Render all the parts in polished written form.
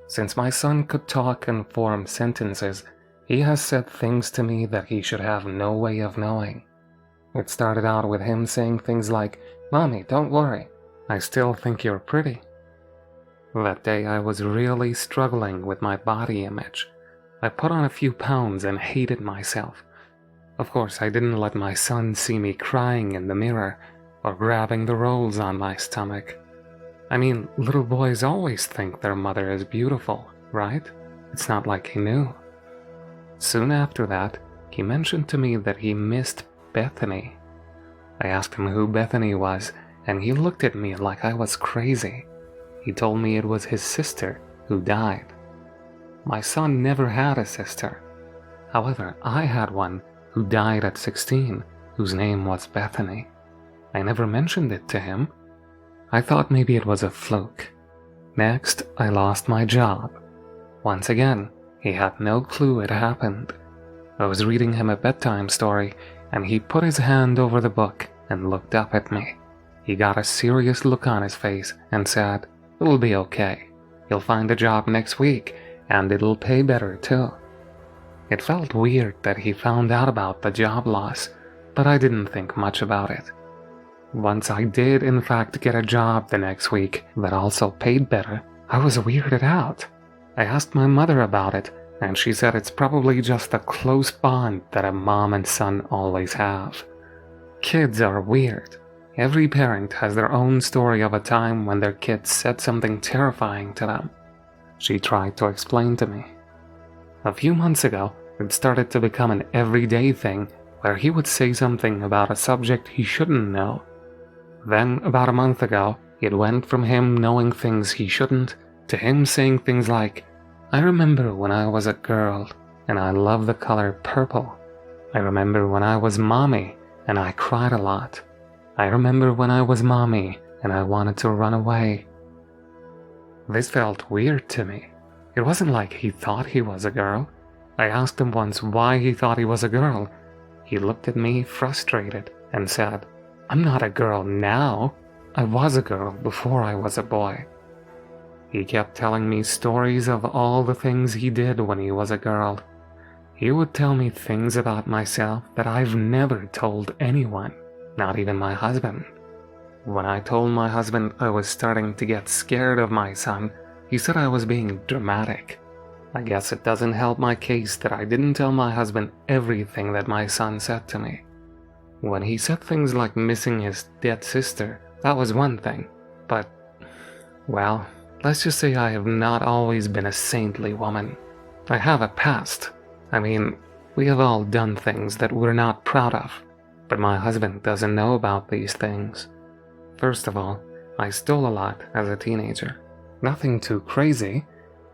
Since my son could talk and form sentences, he has said things to me that he should have no way of knowing. It started out with him saying things like, "Mommy, don't worry, I still think you're pretty." That day I was really struggling with my body image. I put on a few pounds and hated myself. Of course, I didn't let my son see me crying in the mirror or grabbing the rolls on my stomach. I mean, little boys always think their mother is beautiful, right? It's not like he knew. Soon after that, he mentioned to me that he missed Bethany. I asked him who Bethany was, and he looked at me like I was crazy. He told me it was his sister who died. My son never had a sister. However, I had one who died at 16, whose name was Bethany. I never mentioned it to him. I thought maybe it was a fluke. Next, I lost my job. Once again, he had no clue it happened. I was reading him a bedtime story, and he put his hand over the book and looked up at me. He got a serious look on his face and said, "It'll be okay. You'll find a job next week, and it'll pay better too." It felt weird that he found out about the job loss, but I didn't think much about it. Once I did in fact get a job the next week that also paid better, I was weirded out. I asked my mother about it, and she said it's probably just a close bond that a mom and son always have. Kids are weird. Every parent has their own story of a time when their kids said something terrifying to them. She tried to explain to me. A few months ago, it started to become an everyday thing where he would say something about a subject he shouldn't know. Then, about a month ago, it went from him knowing things he shouldn't to him saying things like, "I remember when I was a girl, and I love the color purple. I remember when I was mommy, and I cried a lot. I remember when I was mommy, and I wanted to run away." This felt weird to me. It wasn't like he thought he was a girl. I asked him once why he thought he was a girl. He looked at me frustrated and said, "I'm not a girl now. I was a girl before I was a boy." He kept telling me stories of all the things he did when he was a girl. He would tell me things about myself that I've never told anyone, not even my husband. When I told my husband I was starting to get scared of my son, he said I was being dramatic. I guess it doesn't help my case that I didn't tell my husband everything that my son said to me. When he said things like missing his dead sister, that was one thing, but, well, let's just say I have not always been a saintly woman. I have a past. I mean, we have all done things that we're not proud of, but my husband doesn't know about these things. First of all, I stole a lot as a teenager. Nothing too crazy.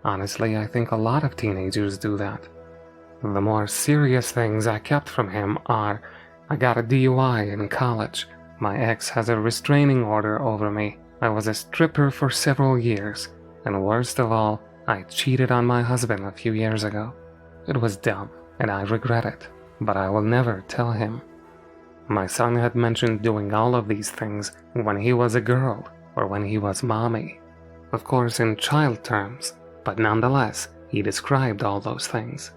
Honestly, I think a lot of teenagers do that. The more serious things I kept from him are, I got a DUI in college. My ex has a restraining order over me. I was a stripper for several years. And worst of all, I cheated on my husband a few years ago. It was dumb, and I regret it, but I will never tell him. My son had mentioned doing all of these things when he was a girl or when he was mommy. Of course in child terms, but nonetheless, he described all those things.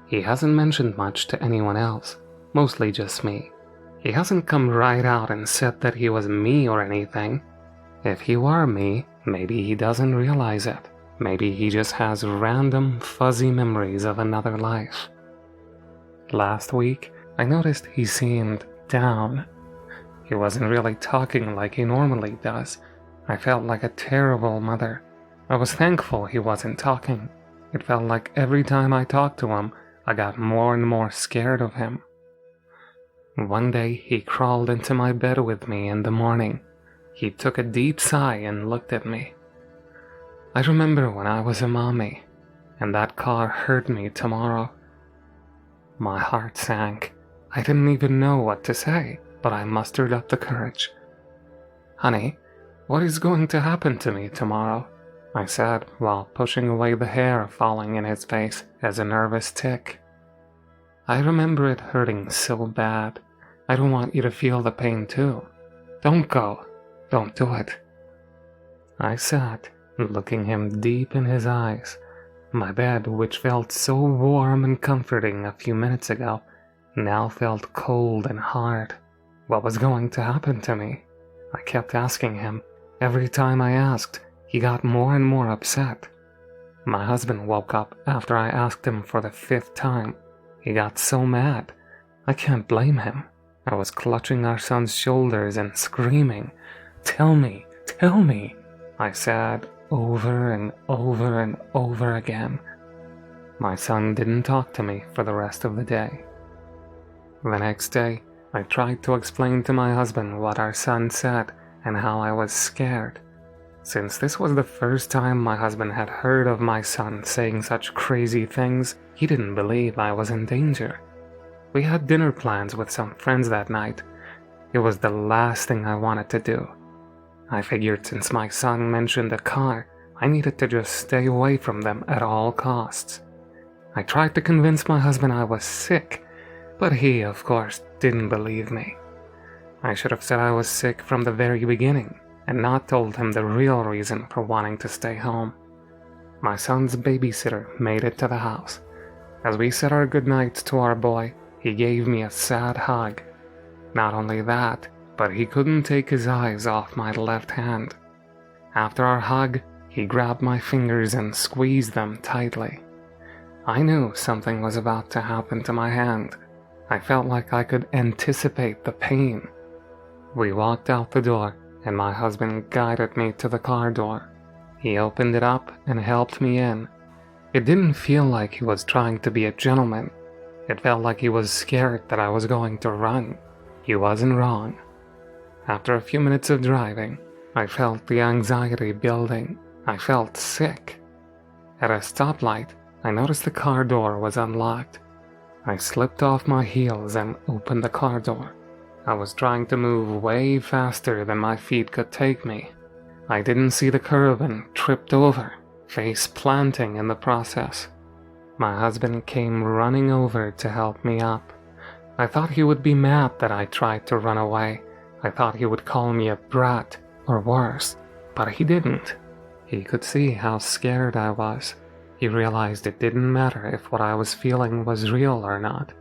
He hasn't mentioned much to anyone else, mostly just me. He hasn't come right out and said that he was me or anything. If he were me, maybe he doesn't realize it. Maybe he just has random, fuzzy memories of another life. Last week, I noticed he seemed down. He wasn't really talking like he normally does. I felt like a terrible mother. I was thankful he wasn't talking. It felt like every time I talked to him, I got more and more scared of him. One day, he crawled into my bed with me in the morning. He took a deep sigh and looked at me. "I remember when I was a mommy, and that car hurt me tomorrow." My heart sank. I didn't even know what to say, but I mustered up the courage. "Honey, what is going to happen to me tomorrow?" I said while pushing away the hair falling in his face as a nervous tick. "I remember it hurting so bad. I don't want you to feel the pain too. Don't go. Don't do it." I sat looking him deep in his eyes. My bed, which felt so warm and comforting a few minutes ago, now felt cold and hard. What was going to happen to me? I kept asking him. Every time I asked, he got more and more upset. My husband woke up after I asked him for the 5th time. He got so mad. I can't blame him. I was clutching our son's shoulders and screaming, "Tell me, tell me," I said over and over and over again. My son didn't talk to me for the rest of the day. The next day, I tried to explain to my husband what our son said and how I was scared. Since this was the first time my husband had heard of my son saying such crazy things, he didn't believe I was in danger. We had dinner plans with some friends that night. It was the last thing I wanted to do. I figured since my son mentioned a car, I needed to just stay away from them at all costs. I tried to convince my husband I was sick, but he, of course, didn't believe me. I should have said I was sick from the very beginning and not told him the real reason for wanting to stay home. My son's babysitter made it to the house. As we said our goodnights to our boy, he gave me a sad hug. Not only that, but he couldn't take his eyes off my left hand. After our hug, he grabbed my fingers and squeezed them tightly. I knew something was about to happen to my hand. I felt like I could anticipate the pain. We walked out the door, and my husband guided me to the car door. He opened it up and helped me in. It didn't feel like he was trying to be a gentleman. It felt like he was scared that I was going to run. He wasn't wrong. After a few minutes of driving, I felt the anxiety building. I felt sick. At a stoplight, I noticed the car door was unlocked. I slipped off my heels and opened the car door. I was trying to move way faster than my feet could take me. I didn't see the curb and tripped over, face planting in the process. My husband came running over to help me up. I thought he would be mad that I tried to run away. I thought he would call me a brat or worse, but he didn't. He could see how scared I was. He realized it didn't matter if what I was feeling was real or not,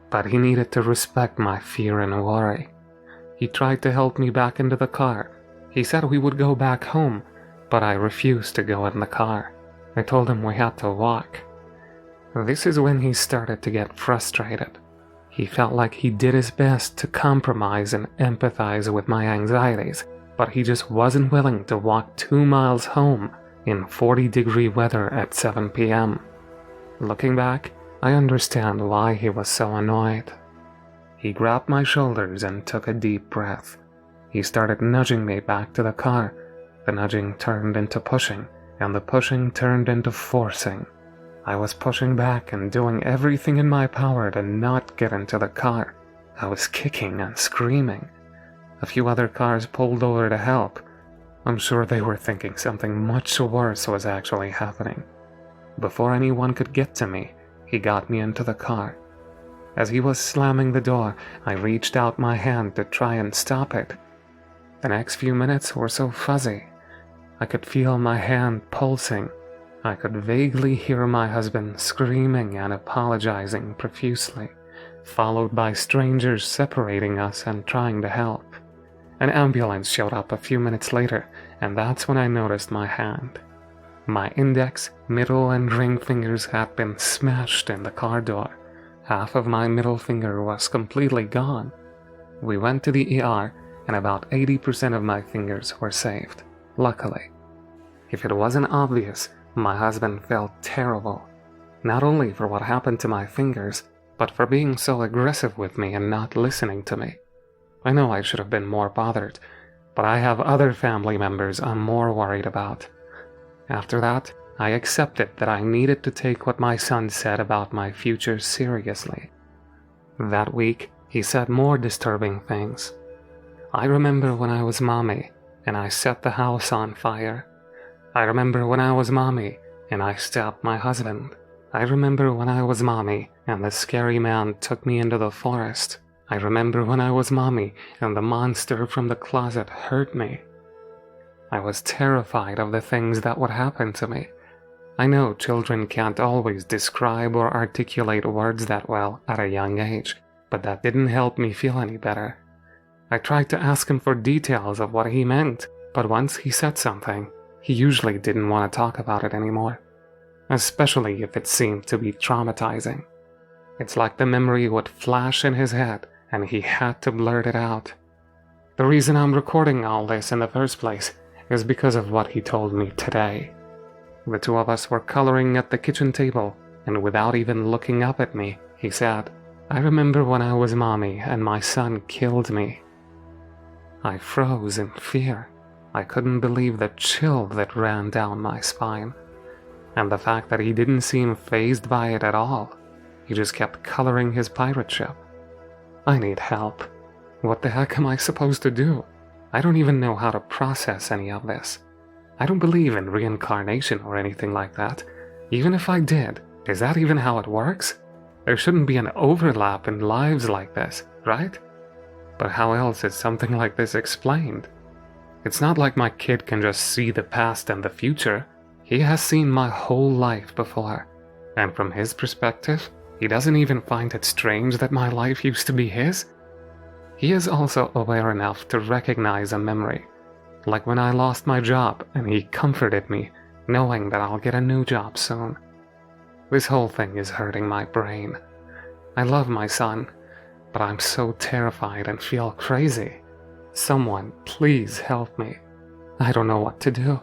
but he needed to respect my fear and worry. He tried to help me back into the car. He said we would go back home, but I refused to go in the car. I told him we had to walk. This is when he started to get frustrated. He felt like he did his best to compromise and empathize with my anxieties, but he just wasn't willing to walk 2 miles home in 40-degree weather at 7 p.m. Looking back, I understand why he was so annoyed. He grabbed my shoulders and took a deep breath. He started nudging me back to the car. The nudging turned into pushing, and the pushing turned into forcing. I was pushing back and doing everything in my power to not get into the car. I was kicking and screaming. A few other cars pulled over to help. I'm sure they were thinking something much worse was actually happening. Before anyone could get to me, he got me into the car. As he was slamming the door, I reached out my hand to try and stop it. The next few minutes were so fuzzy. I could feel my hand pulsing. I could vaguely hear my husband screaming and apologizing profusely, followed by strangers separating us and trying to help. An ambulance showed up a few minutes later, and that's when I noticed my hand. My index, middle, and ring fingers had been smashed in the car door. Half of my middle finger was completely gone. We went to the ER, and about 80% of my fingers were saved, luckily. If it wasn't obvious, my husband felt terrible, not only for what happened to my fingers, but for being so aggressive with me and not listening to me. I know I should have been more bothered, but I have other family members I'm more worried about. After that, I accepted that I needed to take what my son said about my future seriously. That week, he said more disturbing things. I remember when I was mommy, and I set the house on fire. I remember when I was mommy, and I stabbed my husband. I remember when I was mommy, and the scary man took me into the forest. I remember when I was mommy, and the monster from the closet hurt me. I was terrified of the things that would happen to me. I know children can't always describe or articulate words that well at a young age, but that didn't help me feel any better. I tried to ask him for details of what he meant, but once he said something, he usually didn't want to talk about it anymore, especially if it seemed to be traumatizing. It's like the memory would flash in his head and he had to blurt it out. The reason I'm recording all this in the first place is because of what he told me today. The two of us were coloring at the kitchen table, and without even looking up at me, he said, "I remember when I was mommy and my son killed me." I froze in fear. I couldn't believe the chill that ran down my spine, and the fact that he didn't seem fazed by it at all. He just kept coloring his pirate ship. I need help. What the heck am I supposed to do? I don't even know how to process any of this. I don't believe in reincarnation or anything like that. Even if I did, is that even how it works? There shouldn't be an overlap in lives like this, right? But how else is something like this explained? It's not like my kid can just see the past and the future. He has seen my whole life before, and from his perspective, he doesn't even find it strange that my life used to be his. He is also aware enough to recognize a memory, like when I lost my job and he comforted me, knowing that I'll get a new job soon. This whole thing is hurting my brain. I love my son, but I'm so terrified and feel crazy. Someone, please help me. I don't know what to do.